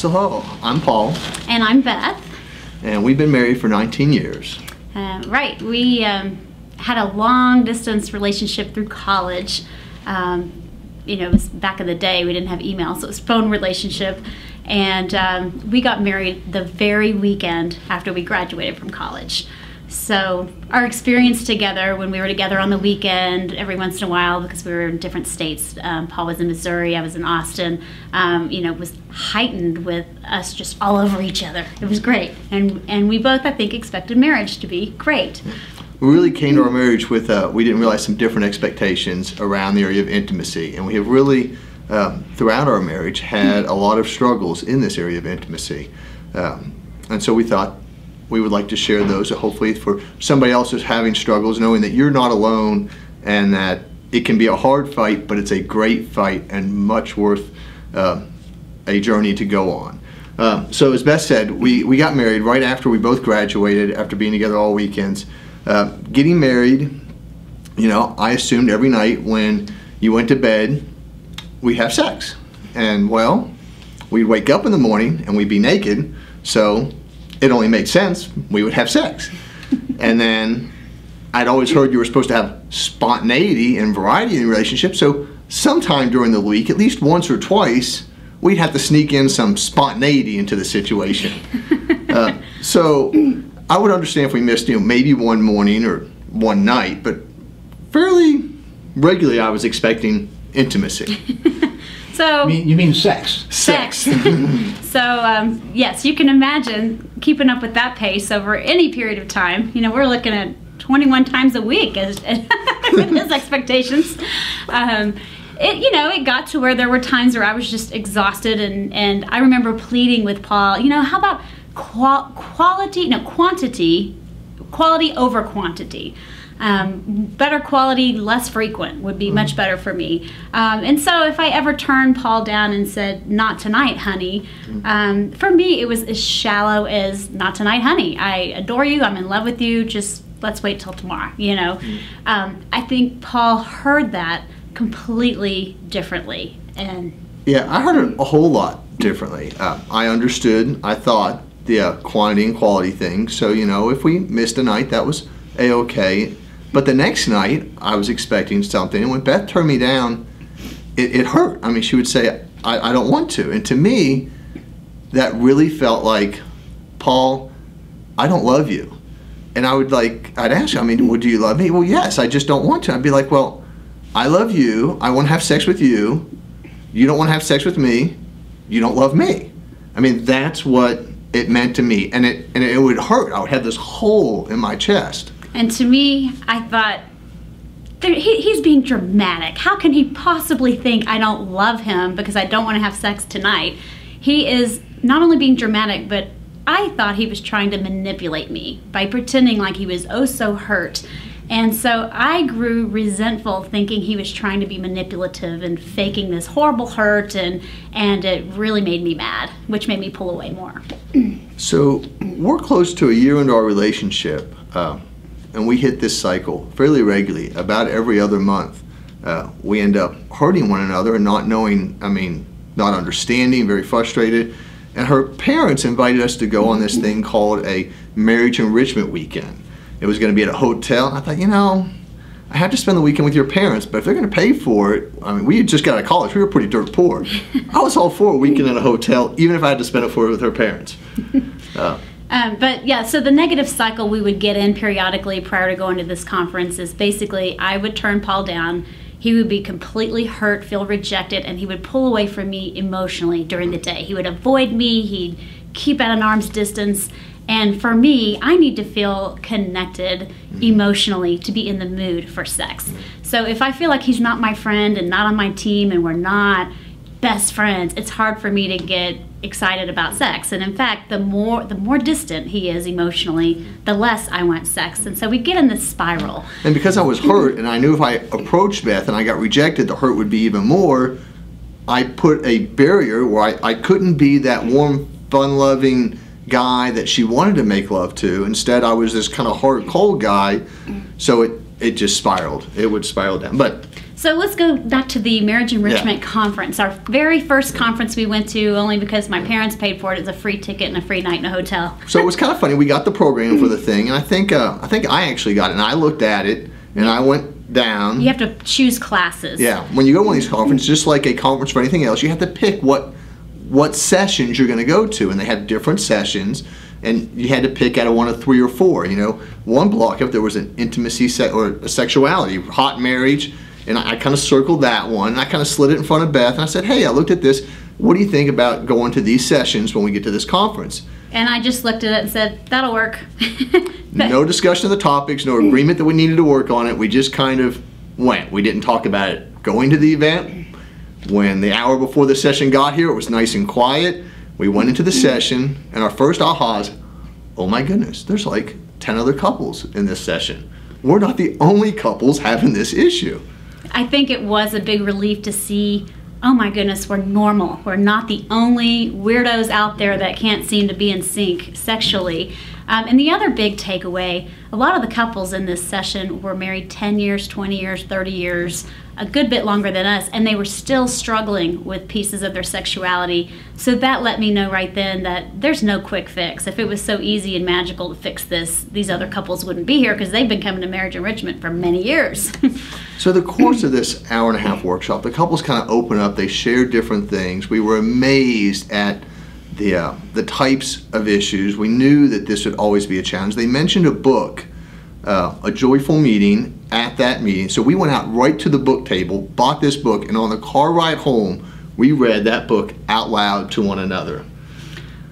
So hello, I'm Paul. And I'm Beth. And we've been married for 19 years. Right. We had a long distance relationship through college. It was back in the day, we didn't have email, so it was phone relationship. And we got married the very weekend after we graduated from college. So our experience together, when we were together on the weekend, every once in a while, because we were in different states, Paul was in Missouri, I was in Austin, was heightened with us just all over each other. It was great. And we both, I think, expected marriage to be great. We really came to our marriage with, we didn't realize some different expectations around the area of intimacy. And we have really, throughout our marriage, had a lot of struggles in this area of intimacy. And so we thought we would like to share those, hopefully for somebody else who's having struggles, knowing that you're not alone and that it can be a hard fight, but it's a great fight and much worth a journey to go on. So as Beth said, we got married right after we both graduated, after being together all weekends. Getting married, I assumed every night when you went to bed, we'd have sex. And well, we'd wake up in the morning and we'd be naked, so it only made sense we would have sex. And then I'd always heard you were supposed to have spontaneity and variety in relationships, so sometime during the week, at least once or twice, we'd have to sneak in some spontaneity into the situation. So I would understand if we missed maybe one morning or one night, but fairly regularly I was expecting intimacy. So you mean sex? Sex. So yes, you can imagine keeping up with that pace over any period of time. We're looking at 21 times a week as his expectations. It got to where there were times where I was just exhausted, and I remember pleading with Paul, how about quantity over quantity. Better quality, less frequent would be much better for me. And so if I ever turned Paul down and said, "Not tonight, honey," for me it was as shallow as "Not tonight, honey. I adore you, I'm in love with you, just let's wait till tomorrow." I think Paul heard that completely differently. And yeah, I heard it a whole lot differently. I understood, I thought, the quantity and quality thing. So, if we missed a night, that was a-okay. But the next night, I was expecting something. And when Beth turned me down, it hurt. I mean, she would say, I don't want to. And to me, that really felt like, Paul, I don't love you. And I'd ask her, well, do you love me? Well, yes, I just don't want to. I'd be like, well, I love you. I want to have sex with you. You don't want to have sex with me. You don't love me. That's what it meant to me, and it would hurt. I would have this hole in my chest. And to me, I thought, he's being dramatic. How can he possibly think I don't love him because I don't want to have sex tonight? He is not only being dramatic, but I thought he was trying to manipulate me by pretending like he was oh so hurt. And so I grew resentful, thinking he was trying to be manipulative and faking this horrible hurt, and it really made me mad, which made me pull away more. So we're close to a year into our relationship, and we hit this cycle fairly regularly, about every other month. We end up hurting one another and not knowing, not understanding, very frustrated. And her parents invited us to go on this thing called a marriage enrichment weekend. It was going to be at a hotel. I thought, I have to spend the weekend with your parents, but if they're going to pay for it, we had just got out of college. We were pretty dirt poor. I was all for a weekend at a hotel, even if I had to spend it for it with her parents. But yeah, so the negative cycle we would get in periodically prior to going to this conference is basically I would turn Paul down. He would be completely hurt, feel rejected, and he would pull away from me emotionally during the day. He would avoid me. He'd keep at an arm's distance. And for me, I need to feel connected emotionally to be in the mood for sex. So if I feel like he's not my friend and not on my team and we're not best friends, it's hard for me to get excited about sex. And in fact, the more distant he is emotionally, the less I want sex. And so we get in this spiral. And because I was hurt and I knew if I approached Beth and I got rejected, the hurt would be even more, I put a barrier where I couldn't be that warm, fun-loving guy that she wanted to make love to. Instead, I was this kind of hard, cold guy, so it just spiraled. It would spiral down. But So let's go back to the Marriage Enrichment Conference. Our very first conference we went to, only because my parents paid for it. It was a free ticket and a free night in a hotel. So it was kind of funny. We got the program for the thing, and I think I actually got it, and I looked at it, and I went down. You have to choose classes. Yeah. When you go to one of these conferences, just like a conference for anything else, you have to pick what sessions you're going to go to, and they had different sessions, and you had to pick out of one of 3 or 4. You know, one block, if there was an intimacy or a sexuality, hot marriage, and I kind of circled that one, and I kind of slid it in front of Beth, and I said, hey, I looked at this. What do you think about going to these sessions when we get to this conference? And I just looked at it and said, that'll work. No discussion of the topics, no agreement that we needed to work on it. We just kind of went. We didn't talk about it going to the event. When the hour before the session got here, it was nice and quiet. We went into the session, and our first ahas, oh my goodness, there's like 10 other couples in this session. We're not the only couples having this issue. I think it was a big relief to see, oh my goodness, we're normal. We're not the only weirdos out there that can't seem to be in sync sexually. And the other big takeaway, a lot of the couples in this session were married 10 years, 20 years, 30 years, a good bit longer than us, and they were still struggling with pieces of their sexuality. So that let me know right then that there's no quick fix. If it was so easy and magical to fix this, these other couples wouldn't be here because they've been coming to Marriage Enrichment for many years. So the course of this hour-and-a-half workshop, the couples kind of open up, they share different things. We were amazed at the types of issues. We knew that this would always be a challenge. They mentioned a book, A Joyful Meeting, at that meeting. So we went out right to the book table, bought this book, and on the car ride home, we read that book out loud to one another.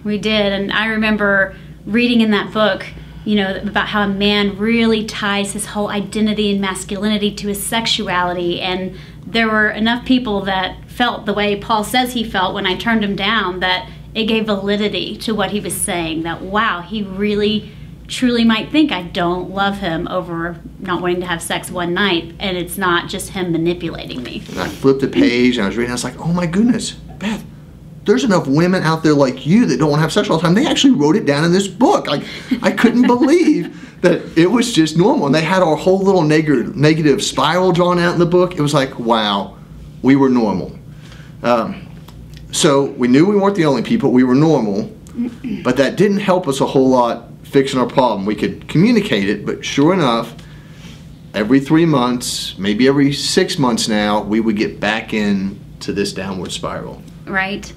We did, and I remember reading in that book, you know, about how a man really ties his whole identity and masculinity to his sexuality, and there were enough people that felt the way Paul says he felt when I turned him down, that it gave validity to what he was saying, that wow, he really truly might think I don't love him over not wanting to have sex one night, and it's not just him manipulating me. And I flipped the page and I was reading, I was like, oh my goodness, Beth, there's enough women out there like you that don't want to have sex all the time. They actually wrote it down in this book. I couldn't believe that it was just normal. And they had our whole little negative spiral drawn out in the book. It was like, wow, we were normal. So we knew we weren't the only people. We were normal. But that didn't help us a whole lot fixing our problem. We could communicate it, but sure enough, every 3 months, maybe every 6 months now, we would get back into this downward spiral. Right.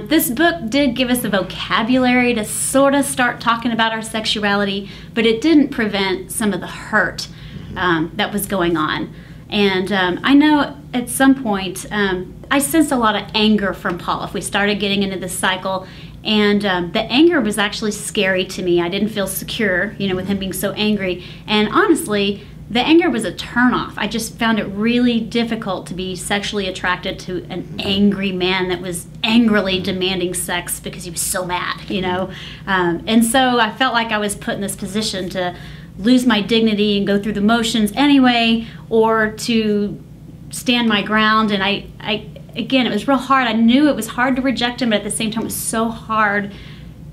This book did give us the vocabulary to sort of start talking about our sexuality, but it didn't prevent some of the hurt that was going on. And I know at some point I sensed a lot of anger from Paul if we started getting into this cycle. And the anger was actually scary to me. I didn't feel secure, you know, with him being so angry. And honestly, the anger was a turnoff. I just found it really difficult to be sexually attracted to an angry man that was angrily demanding sex because he was so mad, you know. And so I felt like I was put in this position to lose my dignity and go through the motions anyway, or to stand my ground. And again, it was real hard. I knew it was hard to reject him, but at the same time, it was so hard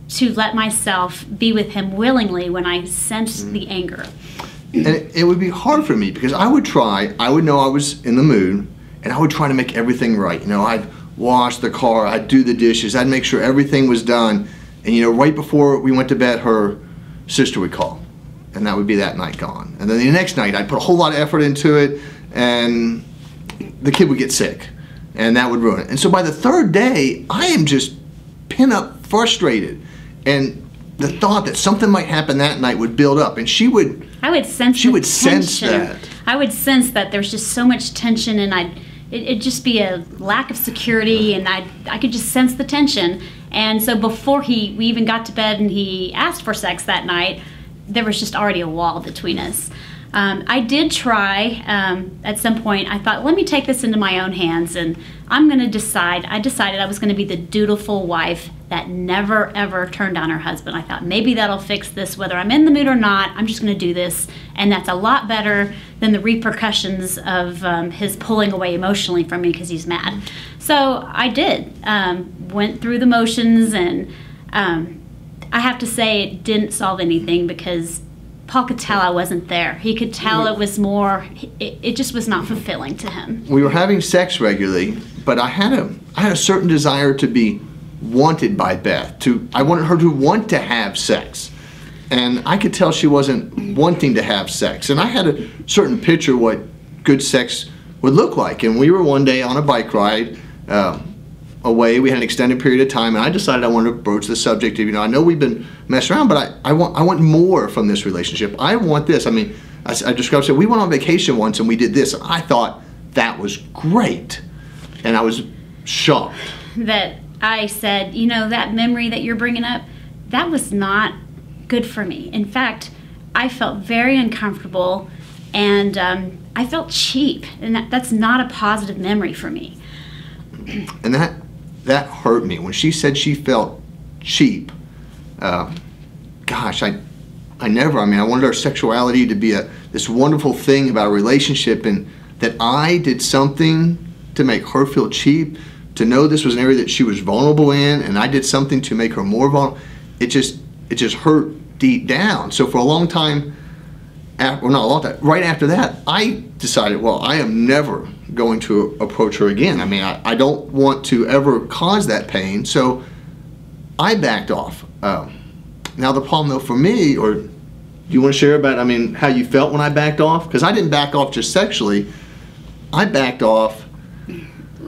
to let myself be with him willingly when I sensed the anger. And it would be hard for me because I would know I was in the mood, and I would try to make everything right. You know, I'd wash the car, I'd do the dishes, I'd make sure everything was done. And you know, right before we went to bed, her sister would call, and that would be that night gone. And then the next night, I'd put a whole lot of effort into it, and the kid would get sick, and that would ruin it. And so by the third day, I am just pin up, frustrated, and the thought that something might happen that night would build up, and she would sense that. I would sense that there's just so much tension, and it'd just be a lack of security, and I could just sense the tension. And so before we even got to bed and he asked for sex that night, there was just already a wall between us. I did try at some point. I thought, let me take this into my own hands, and I'm going to decide. I decided I was going to be the dutiful wife that never ever turned down her husband. I thought maybe that'll fix this, whether I'm in the mood or not. I'm just going to do this, and that's a lot better than the repercussions of his pulling away emotionally from me because he's mad. So I did. Went through the motions, and I have to say it didn't solve anything because Paul could tell I wasn't there. He could tell it was more, it just was not fulfilling to him. We were having sex regularly, but I had a certain desire to be wanted by Beth. I wanted her to want to have sex. And I could tell she wasn't wanting to have sex. And I had a certain picture what good sex would look like. And we were one day on a bike ride away. We had an extended period of time, and I decided I wanted to broach the subject of, I know we've been messing around, but I want more from this relationship. I want this. I mean, I described it. We went on vacation once and we did this. I thought that was great. And I was shocked. That I said, that memory that you're bringing up, that was not good for me. In fact, I felt very uncomfortable, and I felt cheap, and that's not a positive memory for me. And that hurt me when she said she felt cheap. Gosh, I wanted our sexuality to be this wonderful thing about a relationship, and that I did something to make her feel cheap, to know this was an area that she was vulnerable in, and I did something to make her more vulnerable. It just hurt deep down. So for a long time, not a long time, right after that, I decided, well, I am never going to approach her again. I mean, I don't want to ever cause that pain, so I backed off. Now the problem though for me, or do you want to share about, how you felt when I backed off? Because I didn't back off just sexually, I backed off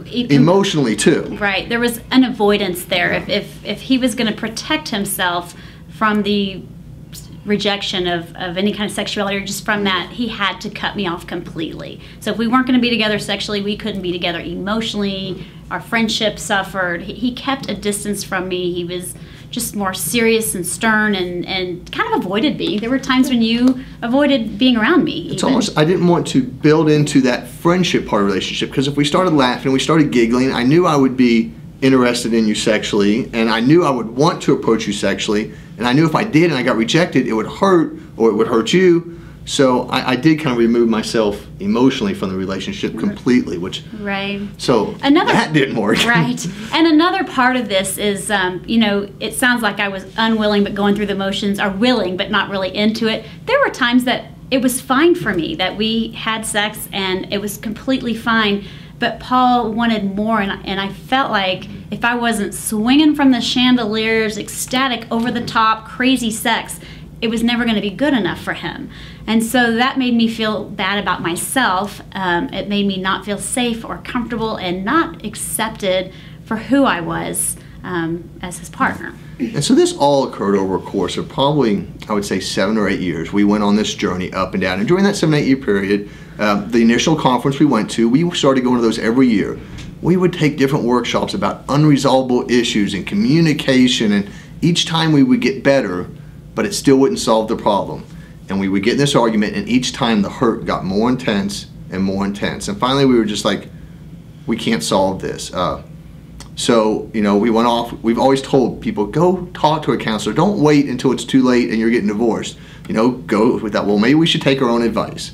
emotionally too. Right, there was an avoidance there. If he was going to protect himself from the rejection of any kind of sexuality, or just from that, he had to cut me off completely. So if we weren't going to be together sexually, we couldn't be together emotionally. Our friendship suffered. He kept a distance from me. He was just more serious and stern, and kind of avoided me. There were times when you avoided being around me. It's almost, I didn't want to build into that friendship part of the relationship, because if we started laughing, we started giggling, I knew I would be interested in you sexually, and I knew I would want to approach you sexually, and I knew if I did and I got rejected, it would hurt, or it would hurt you. So I did kind of remove myself emotionally from the relationship completely, which so that didn't work. Right. And another part of this is, it sounds like I was unwilling but going through the motions, or willing but not really into it. There were times that it was fine for me, that we had sex and it was completely fine. But Paul wanted more, and I felt like if I wasn't swinging from the chandeliers, ecstatic, over the top, crazy sex, it was never going to be good enough for him. And so that made me feel bad about myself. It made me not feel safe or comfortable and not accepted for who I was as his partner. And so this all occurred over a course of probably, I would say, 7 or 8 years. We went on this journey up and down. And during that 7 or 8 year period, the initial conference we went to, we started going to those every year. We would take different workshops about unresolvable issues and communication, and each time we would get better, but it still wouldn't solve the problem. And we would get in this argument, and each time the hurt got more intense and more intense. And finally we were just like, we can't solve this. So, we went off. We've always told people, go talk to a counselor. Don't wait until it's too late and you're getting divorced. Go with that. Well, maybe we should take our own advice.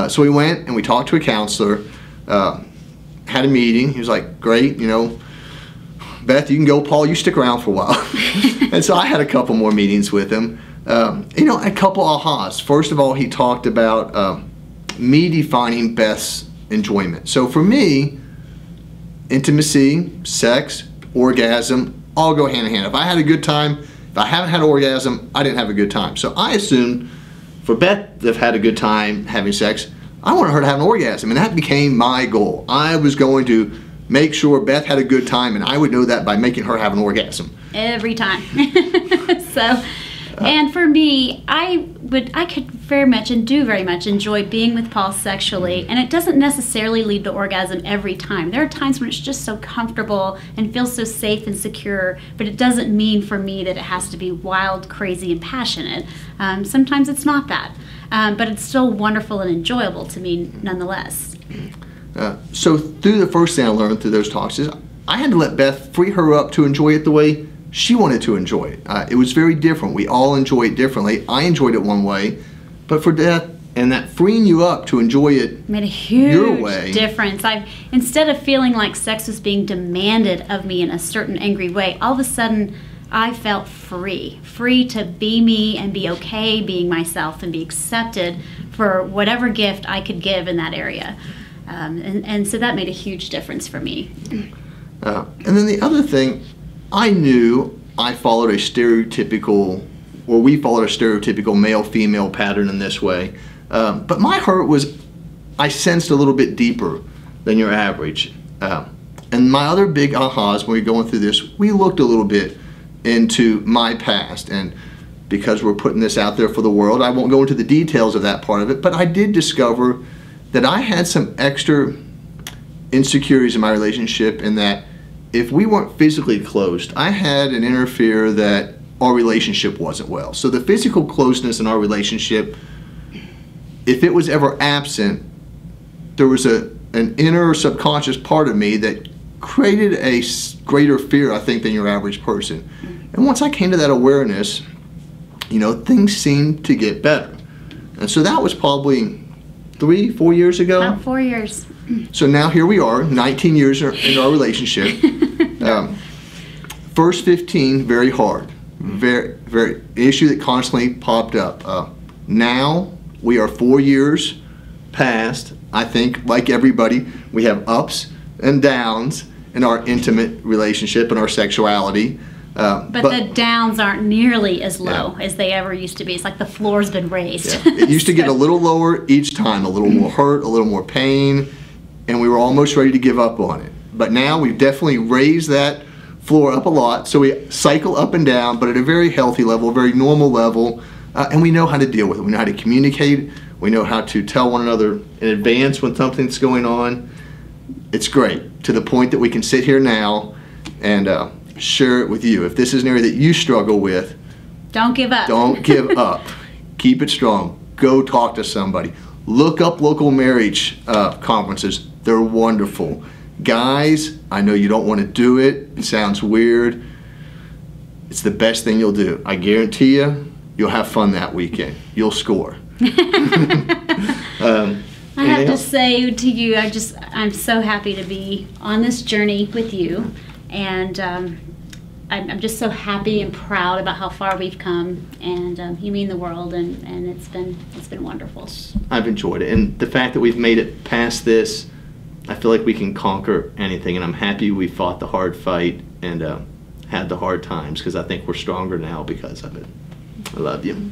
So we went and we talked to a counselor, had a meeting. He was like, great, Beth, you can go. Paul, you stick around for a while. And so I had a couple more meetings with him. A couple ahas. First of all, he talked about me defining Beth's enjoyment. So for me, intimacy, sex, orgasm, all go hand in hand. If I had a good time, if I haven't had an orgasm, I didn't have a good time. So I assumed for Beth to have had a good time having sex, I wanted her to have an orgasm, and that became my goal. I was going to make sure Beth had a good time, and I would know that by making her have an orgasm. Every time. And for me, I could very much and do very much enjoy being with Paul sexually, and it doesn't necessarily lead to orgasm every time. There are times when it's just so comfortable and feels so safe and secure, but it doesn't mean for me that it has to be wild, crazy, and passionate. Sometimes it's not that, but it's still wonderful and enjoyable to me nonetheless. So through the first thing I learned through those talks is I had to let Beth free her up to enjoy it the way she wanted to enjoy it. It was very different. We all enjoy it differently. I enjoyed it one way, but for Beth, and that freeing you up to enjoy it made a huge your way. Difference. Instead of feeling like sex was being demanded of me in a certain angry way, all of a sudden I felt free to be me and be okay being myself and be accepted for whatever gift I could give in that area. And so that made a huge difference for me. And then the other thing, I knew I followed a stereotypical, or we followed a stereotypical male-female pattern in this way. But my heart was, I sensed a little bit deeper than your average. And my other big ahas when we were going through this, we looked a little bit into my past. And because we're putting this out there for the world, I won't go into the details of that part of it, but I did discover that I had some extra insecurities in my relationship, in that if we weren't physically close, I had an inner fear that our relationship wasn't well. So the physical closeness in our relationship, if it was ever absent, there was an inner subconscious part of me that created a greater fear, I think, than your average person. And once I came to that awareness, you know, things seemed to get better. And so that was probably 3-4 years ago. About 4 years. So now here we are, 19 years in our relationship. First 15, very hard. Very issue that constantly popped up. Now we are 4 years past. I think, like everybody, we have ups and downs in our intimate relationship and our sexuality. But the downs aren't nearly as low as they ever used to be. It's like the floor's been raised. Yeah. It used to get a little lower each time, a little more hurt, a little more pain, and we were almost ready to give up on it. But now we've definitely raised that floor up a lot, so we cycle up and down, but at a very healthy level, a very normal level, and we know how to deal with it. We know how to communicate. We know how to tell one another in advance when something's going on. It's great, to the point that we can sit here now and share it with you. If this is an area that you struggle with, don't give up. Don't give up. Keep it strong. Go talk to somebody. Look up local marriage conferences. They're wonderful. Guys, I know you don't want to do it. It sounds weird. It's the best thing you'll do. I guarantee you'll have fun that weekend. You'll score. I have to say to you, I'm so happy to be on this journey with you, and I'm just so happy and proud about how far we've come, and you mean the world, and it's been wonderful. I've enjoyed it, and the fact that we've made it past this, I feel like we can conquer anything, and I'm happy we fought the hard fight and had the hard times, because I think we're stronger now because of it. I love you.